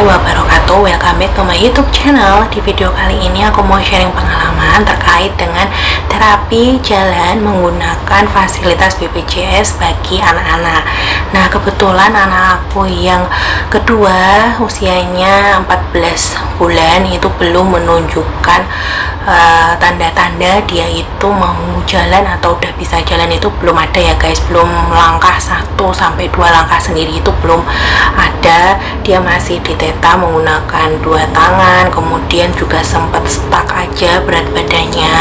warahmatullahi wabarakatuh. Welcome back to my YouTube channel. Di video kali ini aku mau sharing pengalaman terkait dengan terapi jalan menggunakan fasilitas BPJS bagi anak-anak. Nah, kebetulan anak aku yang kedua usianya 14 bulan itu belum menunjukkan tanda-tanda dia itu mau jalan atau udah bisa jalan, itu belum ada ya guys. Belum langkah 1 sampai 2 langkah sendiri itu belum ada. Dia masih diteta menggunakan 2 tangan, kemudian juga sempat stuck aja berat badannya,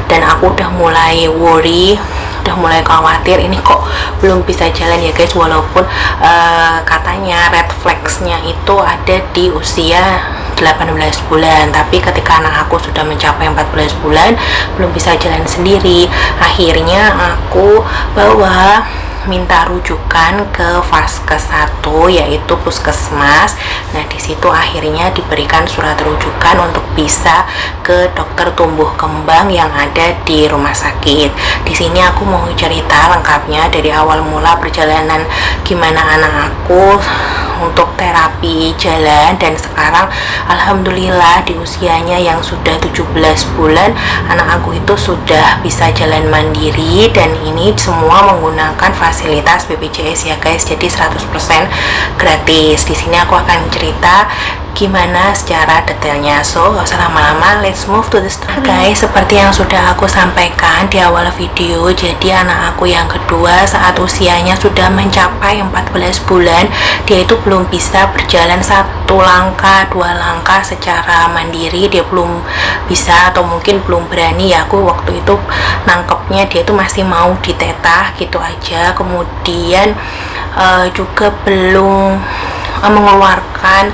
dan aku udah mulai worry, udah mulai khawatir ini kok belum bisa jalan ya guys. Walaupun katanya red flagsnya itu ada di usia 18 bulan, tapi ketika anak aku sudah mencapai 14 bulan belum bisa jalan sendiri. Akhirnya aku bawa minta rujukan ke Vaskes 1, yaitu puskesmas. Nah, di situ akhirnya diberikan surat rujukan untuk bisa ke dokter tumbuh kembang yang ada di rumah sakit. Di sini aku mau cerita lengkapnya dari awal mula perjalanan gimana anak aku untuk terapi jalan, dan sekarang alhamdulillah di usianya yang sudah 17 bulan anak aku itu sudah bisa jalan mandiri, dan ini semua menggunakan fasilitas BPJS ya guys, jadi 100% gratis. Di sini aku akan cerita gimana secara detailnya, so gak usah lama-lama, let's move to the story. Guys, seperti yang sudah aku sampaikan di awal video, jadi anak aku yang kedua saat usianya sudah mencapai 14 bulan dia itu belum bisa berjalan 1 langkah 2 langkah secara mandiri. Dia belum bisa atau mungkin belum berani ya. Aku waktu itu nangkepnya dia itu masih mau ditetah gitu aja, kemudian juga belum mengeluarkan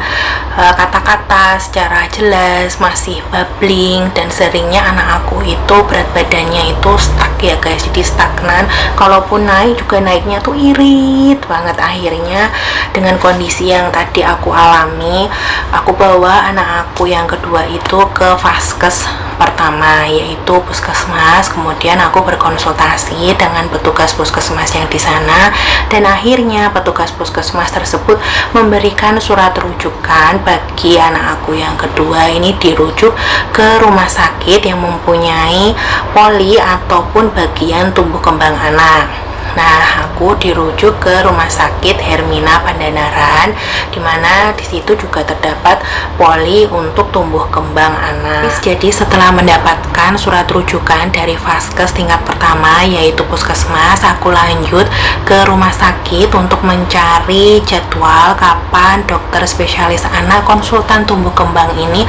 kata-kata secara jelas, masih babbling, dan seringnya anak aku itu berat badannya itu stuck ya guys, jadi stagnan. Kalaupun naik juga naiknya tuh irit banget. Akhirnya dengan kondisi yang tadi aku alami, aku bawa anak aku yang kedua itu ke Vaskes pertama, yaitu puskesmas. Kemudian aku berkonsultasi dengan petugas puskesmas yang di sana, dan akhirnya petugas puskesmas tersebut memberikan surat rujukan bagi anak aku yang kedua ini dirujuk ke rumah sakit yang mempunyai poli ataupun bagian tumbuh kembang anak. Nah, aku dirujuk ke Rumah Sakit Hermina Pandanaran, dimana disitu juga terdapat poli untuk tumbuh kembang anak. Jadi setelah mendapatkan surat rujukan dari Vaskes tingkat pertama, yaitu puskesmas, aku lanjut ke rumah sakit untuk mencari jadwal kapan dokter spesialis anak konsultan tumbuh kembang ini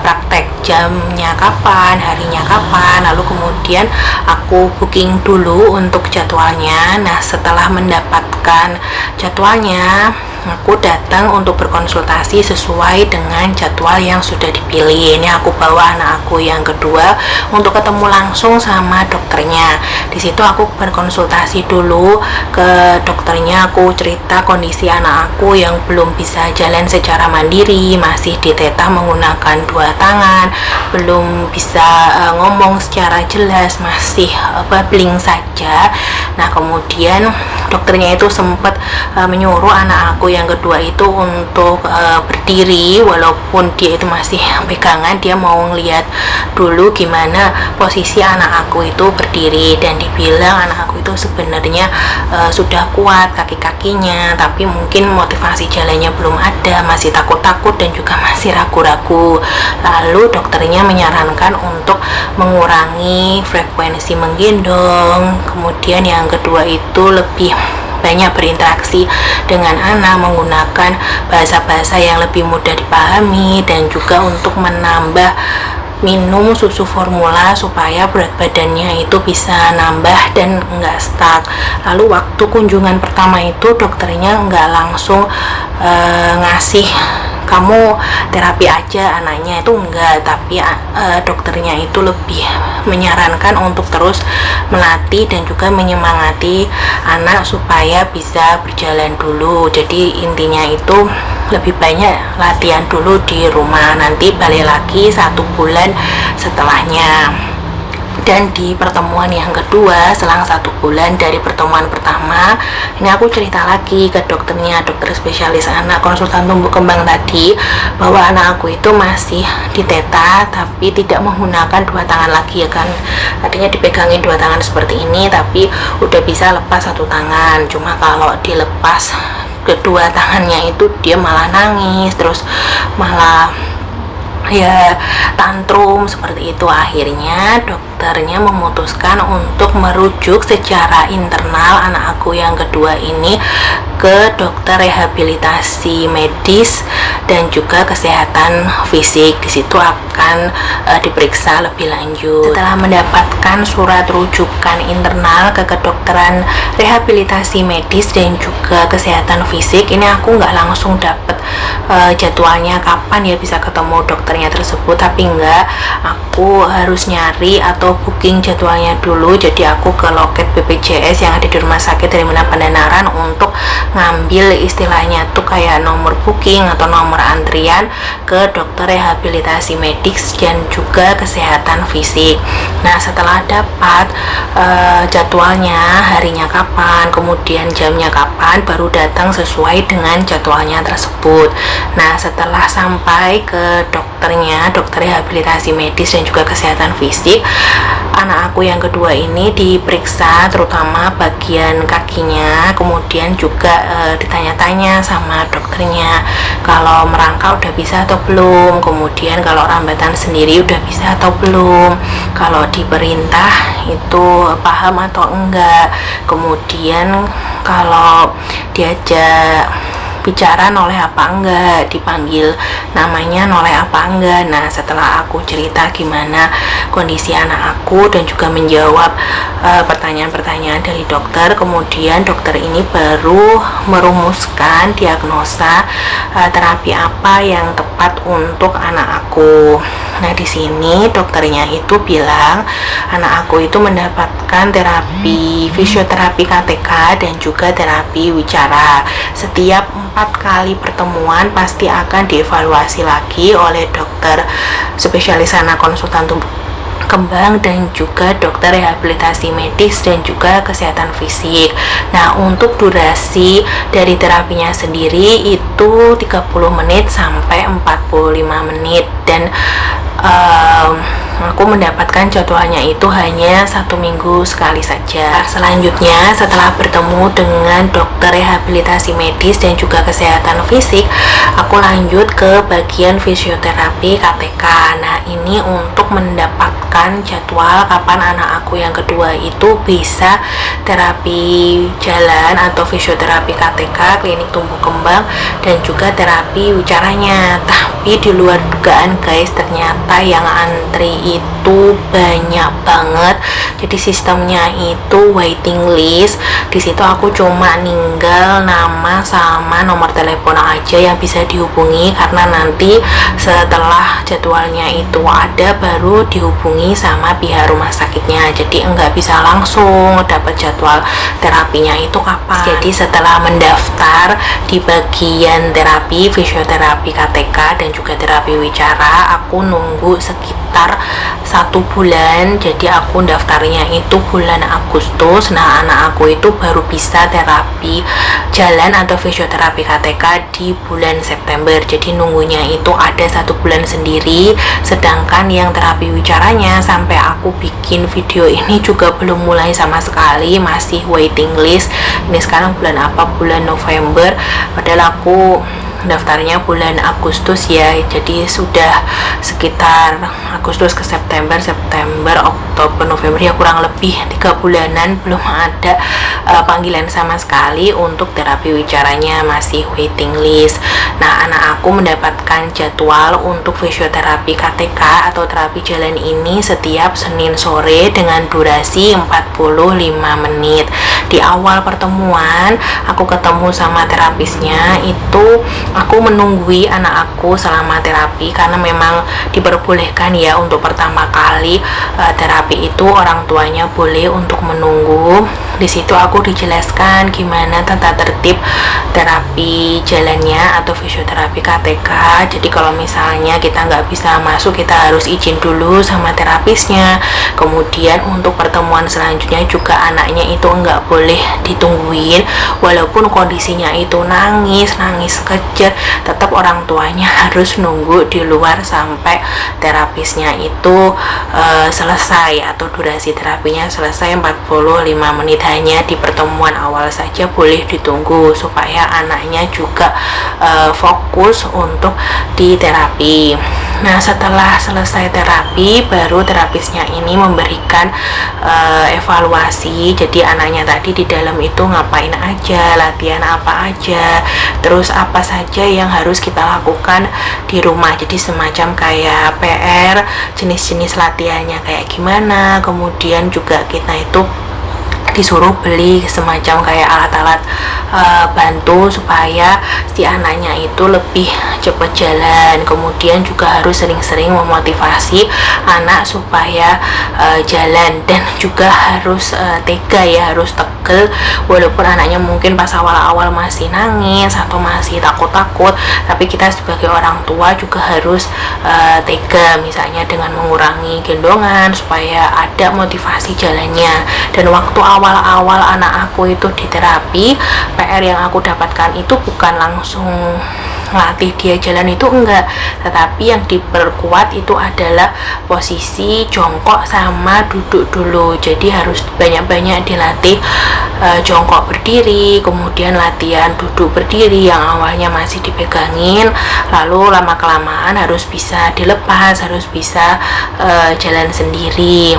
praktek, jamnya kapan, harinya kapan. Lalu kemudian aku booking dulu untuk jadwalnya. Nah, setelah mendapatkan jadwalnya, aku datang untuk berkonsultasi sesuai dengan jadwal yang sudah dipilih. Ini aku bawa anak aku yang kedua untuk ketemu langsung sama dokternya. Di situ aku berkonsultasi dulu ke dokternya. Aku cerita kondisi anak aku yang belum bisa jalan secara mandiri, masih ditetah menggunakan 2 tangan, belum bisa ngomong secara jelas, masih babbling saja. Nah, kemudian dokternya itu sempat menyuruh anak aku yang kedua itu untuk berdiri, walaupun dia itu masih pegangan. Dia mau ngeliat dulu gimana posisi anak aku itu berdiri, dan dibilang anak aku itu sebenarnya sudah kuat kaki-kakinya, tapi mungkin motivasi jalannya belum ada, masih takut-takut dan juga masih ragu-ragu. Lalu dokternya menyarankan untuk mengurangi frekuensi menggendong, kemudian yang kedua itu lebih banyak berinteraksi dengan anak menggunakan bahasa-bahasa yang lebih mudah dipahami, dan juga untuk menambah minum susu formula supaya berat badannya itu bisa nambah dan enggak stuck. Lalu waktu kunjungan pertama itu dokternya enggak langsung ngasih kamu terapi aja anaknya, itu enggak, tapi dokternya itu lebih menyarankan untuk terus melatih dan juga menyemangati anak supaya bisa berjalan dulu. Jadi intinya itu lebih banyak latihan dulu di rumah, nanti balik lagi 1 bulan setelahnya. Dan di pertemuan yang kedua, selang 1 bulan dari pertemuan pertama, ini aku cerita lagi ke dokternya, dokter spesialis anak konsultan tumbuh kembang tadi, bahwa anak aku itu masih diteta tapi tidak menggunakan 2 tangan lagi ya kan. Artinya dipegangin 2 tangan seperti ini, tapi udah bisa lepas 1 tangan. Cuma kalau dilepas kedua tangannya itu dia malah nangis, terus malah ya tantrum seperti itu. Akhirnya dokternya memutuskan untuk merujuk secara internal anak aku yang kedua ini ke dokter rehabilitasi medis dan juga kesehatan fisik. Di situ akan diperiksa lebih lanjut. Setelah mendapatkan surat rujukan internal ke kedokteran rehabilitasi medis dan juga kesehatan fisik, ini aku nggak langsung dapet jadwalnya kapan ya bisa ketemu dokternya tersebut, tapi enggak, aku harus nyari atau booking jadwalnya dulu. Jadi aku ke loket BPJS yang ada di Rumah Sakit Hermina Pandanaran untuk ngambil istilahnya tuh kayak nomor booking atau nomor antrian ke dokter rehabilitasi medis dan juga kesehatan fisik. Nah, setelah dapat jadwalnya, harinya kapan, kemudian jamnya kapan, baru datang sesuai dengan jadwalnya tersebut. Nah, setelah sampai ke dokternya, dokter rehabilitasi medis dan juga kesehatan fisik, anak aku yang kedua ini diperiksa terutama bagian kakinya, kemudian juga ditanya-tanya sama dokternya kalau merangkak udah bisa atau belum, kemudian kalau rambatan sendiri udah bisa atau belum, kalau diperintah itu paham atau enggak, kemudian kalau diajak bicara noleh apa enggak, dipanggil namanya noleh apa enggak. Nah, setelah aku cerita gimana kondisi anak aku dan juga menjawab pertanyaan-pertanyaan dari dokter, kemudian dokter ini baru merumuskan diagnosa terapi apa yang tepat untuk anak aku. Nah, di sini dokternya itu bilang anak aku itu mendapatkan terapi fisioterapi KTK dan juga terapi wicara. Setiap 4 kali pertemuan pasti akan dievaluasi lagi oleh dokter spesialis anak konsultan tumbuh kembang dan juga dokter rehabilitasi medis dan juga kesehatan fisik. Nah, untuk durasi dari terapinya sendiri itu 30 menit sampai 45 menit dan aku mendapatkan jadwalnya itu hanya 1 minggu sekali saja. Selanjutnya, setelah bertemu dengan dokter rehabilitasi medis dan juga kesehatan fisik, aku lanjut ke bagian fisioterapi KTK. Nah, ini untuk mendapatkan jadwal kapan anak aku yang kedua itu bisa terapi jalan atau fisioterapi KTK, klinik tumbuh kembang, dan juga terapi wicaranya. Tapi di luar dugaan guys, ternyata yang antri itu banyak banget. Jadi sistemnya itu waiting list. Di situ aku cuma ninggal nama sama nomor telepon aja yang bisa dihubungi, karena nanti setelah jadwalnya itu ada baru dihubungi sama pihak rumah sakitnya. Jadi enggak bisa langsung dapat jadwal terapinya itu kapan. Jadi setelah mendaftar di bagian terapi fisioterapi KTK dan juga terapi wicara, aku nunggu sekitar 1 bulan. Jadi aku daftarnya itu bulan Agustus. Nah, anak aku itu baru bisa terapi jalan atau fisioterapi KTK di bulan September. Jadi nunggunya itu ada 1 bulan sendiri. Sedangkan yang terapi wicaranya sampai aku bikin video ini juga belum mulai sama sekali, masih waiting list. Ini sekarang bulan apa? Bulan November, padahal aku daftarnya bulan Agustus ya. Jadi sudah sekitar Agustus ke September, Oktober, November, ya kurang lebih 3 bulanan belum ada panggilan sama sekali untuk terapi wicaranya, masih waiting list. Nah, anak aku mendapatkan jadwal untuk fisioterapi KTK atau terapi jalan ini setiap Senin sore dengan durasi 45 menit. Di awal pertemuan aku ketemu sama terapisnya itu aku menunggui anak aku selama terapi, karena memang diperbolehkan ya untuk pertama kali terapi terapi itu orang tuanya boleh untuk menunggu. Di situ aku dijelaskan gimana tata tertib terapi jalannya atau fisioterapi KTK. Jadi kalau misalnya kita nggak bisa masuk, kita harus izin dulu sama terapisnya. Kemudian untuk pertemuan selanjutnya juga anaknya itu nggak boleh ditungguin, walaupun kondisinya itu nangis kejer, tetap orang tuanya harus nunggu di luar sampai terapisnya itu selesai atau durasi terapinya selesai 45 menit. Hanya di pertemuan awal saja boleh ditunggu supaya anaknya juga fokus untuk di terapi. Nah, setelah selesai terapi, baru terapisnya ini memberikan evaluasi. Jadi anaknya tadi di dalam itu ngapain aja, latihan apa aja, terus apa saja yang harus kita lakukan di rumah. Jadi semacam kayak PR, jenis-jenis latihannya kayak gimana. Kemudian juga kita itu disuruh beli semacam kayak alat-alat bantu supaya si anaknya itu lebih cepat jalan. Kemudian juga harus sering-sering memotivasi anak supaya jalan, dan juga harus tega ya, harus tegel. Walaupun anaknya mungkin pas awal-awal masih nangis atau masih takut-takut, tapi kita sebagai orang tua juga harus tega, misalnya dengan mengurangi gendongan supaya ada motivasi jalannya. Dan waktu awal-awal anak aku itu di terapi, PR yang aku dapatkan itu bukan langsung latih dia jalan, itu enggak, tetapi yang diperkuat itu adalah posisi jongkok sama duduk dulu. Jadi harus banyak-banyak dilatih jongkok berdiri, kemudian latihan duduk berdiri yang awalnya masih dipegangin, lalu lama-kelamaan harus bisa dilepas, harus bisa jalan sendiri,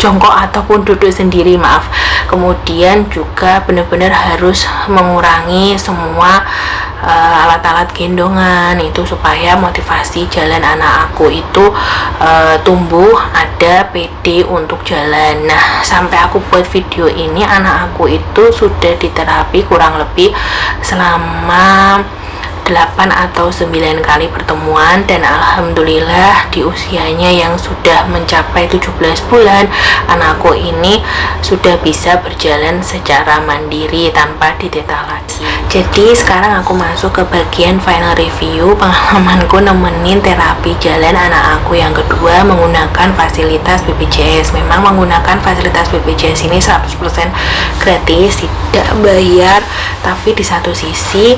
jongkok ataupun duduk sendiri, maaf. Kemudian juga benar-benar harus mengurangi semua alat-alat gendongan itu supaya motivasi jalan anak aku itu tumbuh, ada PD untuk jalan. Nah, sampai aku buat video ini anak aku itu sudah diterapi kurang lebih selama 8 atau 9 kali pertemuan, dan alhamdulillah di usianya yang sudah mencapai 17 bulan anakku ini sudah bisa berjalan secara mandiri tanpa dideta lagi. Jadi sekarang aku masuk ke bagian final review pengalamanku nemenin terapi jalan anak aku yang kedua menggunakan fasilitas BPJS. Memang menggunakan fasilitas BPJS ini 100% gratis, tidak bayar, tapi di satu sisi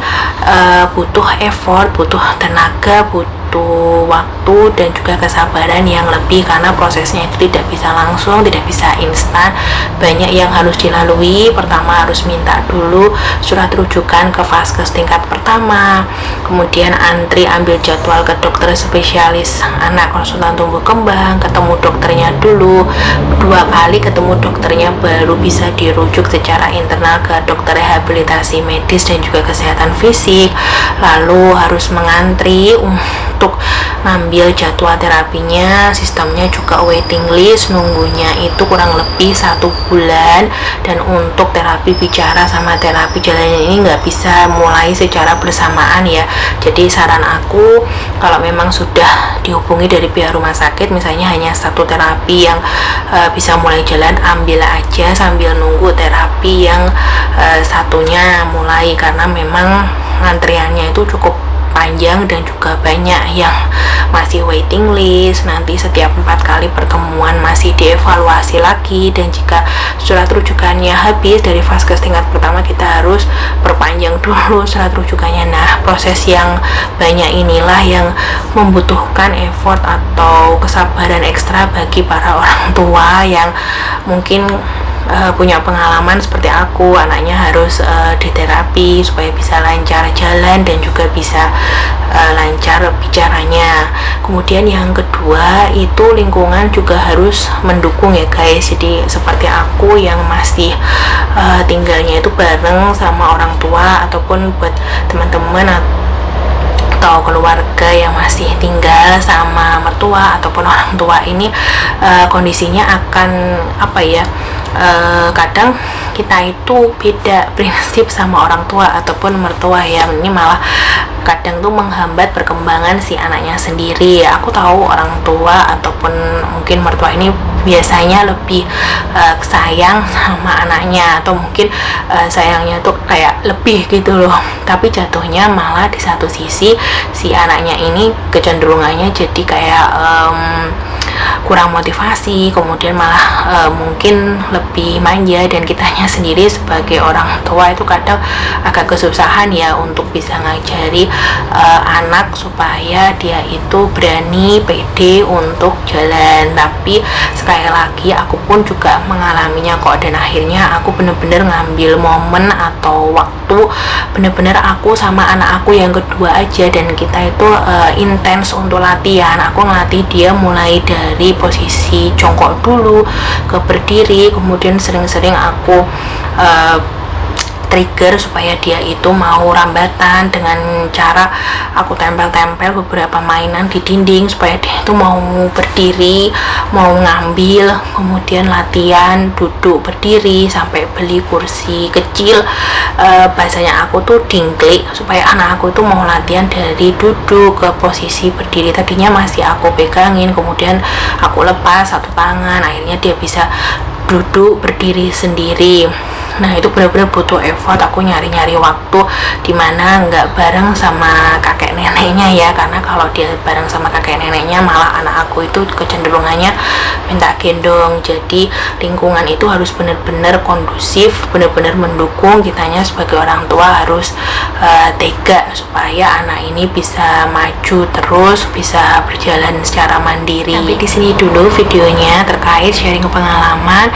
butuh effort, butuh tenaga, butuh waktu dan juga kesabaran yang lebih, karena prosesnya itu tidak bisa langsung, tidak bisa instan, banyak yang harus dilalui. Pertama harus minta dulu surat rujukan ke vaskes tingkat pertama, kemudian antri ambil jadwal ke dokter spesialis anak konsultan tumbuh kembang, ketemu dokternya dulu 2 kali, ketemu dokternya baru bisa dirujuk secara internal ke dokter rehabilitasi medis dan juga kesehatan fisik. Lalu harus mengantri untuk ngambil jadwal terapinya, sistemnya juga waiting list, nunggunya itu kurang lebih 1 bulan. Dan untuk terapi bicara sama terapi jalan ini nggak bisa mulai secara bersamaan ya. Jadi saran aku, kalau memang sudah dihubungi dari pihak rumah sakit, misalnya hanya 1 terapi yang bisa mulai jalan, ambil aja sambil nunggu terapi yang satunya mulai, karena memang antriannya itu cukup panjang dan juga banyak yang masih waiting list. Nanti setiap 4 kali pertemuan masih dievaluasi lagi, dan jika surat rujukannya habis dari vaskes tingkat pertama, kita harus perpanjang dulu surat rujukannya. Nah, proses yang banyak inilah yang membutuhkan effort atau kesabaran ekstra bagi para orang tua yang mungkin punya pengalaman seperti aku, anaknya harus diterapi supaya bisa lancar jalan dan juga bisa lancar bicaranya. Kemudian yang kedua itu lingkungan juga harus mendukung ya guys. Jadi seperti aku yang masih tinggalnya itu bareng sama orang tua, ataupun buat teman-teman atau keluarga yang masih tinggal sama mertua ataupun orang tua ini, kondisinya akan kadang kita itu beda prinsip sama orang tua ataupun mertua ya, ini malah kadang tuh menghambat perkembangan si anaknya sendiri. Aku tahu orang tua ataupun mungkin mertua ini biasanya lebih sayang sama anaknya, atau mungkin sayangnya tuh kayak lebih gitu loh, tapi jatuhnya malah di satu sisi si anaknya ini kecenderungannya jadi kayak kurang motivasi, kemudian malah mungkin lebih manja, dan kitanya sendiri sebagai orang tua itu kadang agak kesusahan ya untuk bisa ngajari anak supaya dia itu berani, pede untuk jalan. Tapi sekali lagi aku pun juga mengalaminya kok, dan akhirnya aku bener-bener ngambil momen atau waktu bener-bener aku sama anak aku yang kedua aja, dan kita itu intens untuk latihan. Aku ngelatih dia mulai dari posisi jongkok dulu ke berdiri, kemudian sering-sering aku trigger supaya dia itu mau rambatan dengan cara aku tempel-tempel beberapa mainan di dinding supaya dia itu mau berdiri, mau ngambil, kemudian latihan duduk berdiri sampai beli kursi kecil. Bahasanya aku tuh dingklik supaya anak aku tuh mau latihan dari duduk ke posisi berdiri. Tadinya masih aku pegangin, kemudian aku lepas satu tangan, akhirnya dia bisa duduk berdiri sendiri. Nah itu benar-benar butuh effort. Aku nyari-nyari waktu dimana nggak bareng sama kakek neneknya ya, karena kalau dia bareng sama kakek neneknya malah anak aku itu kecenderungannya minta gendong. Jadi lingkungan itu harus benar-benar kondusif, benar-benar mendukung. Kitanya sebagai orang tua harus tega supaya anak ini bisa maju terus, bisa berjalan secara mandiri. Sampai di sini dulu videonya terkait sharing pengalaman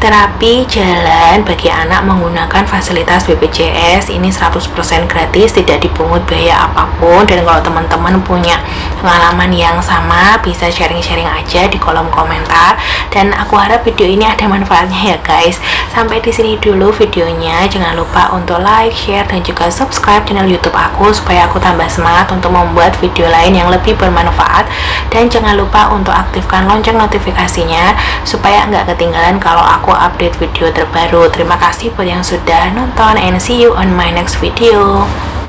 terapi jalan bagi anak menggunakan fasilitas BPJS. Ini 100% gratis, tidak dipungut biaya apapun. Dan kalau teman-teman punya pengalaman yang sama, bisa sharing-sharing aja di kolom komentar. Dan aku harap video ini ada manfaatnya ya guys. Sampai di sini dulu videonya. Jangan lupa untuk like, share, dan juga subscribe channel YouTube aku supaya aku tambah semangat untuk membuat video lain yang lebih bermanfaat. Dan jangan lupa untuk aktifkan lonceng notifikasinya supaya nggak ketinggalan kalau aku update video terbaru. Terima kasih buat yang sudah nonton, and see you on my next video.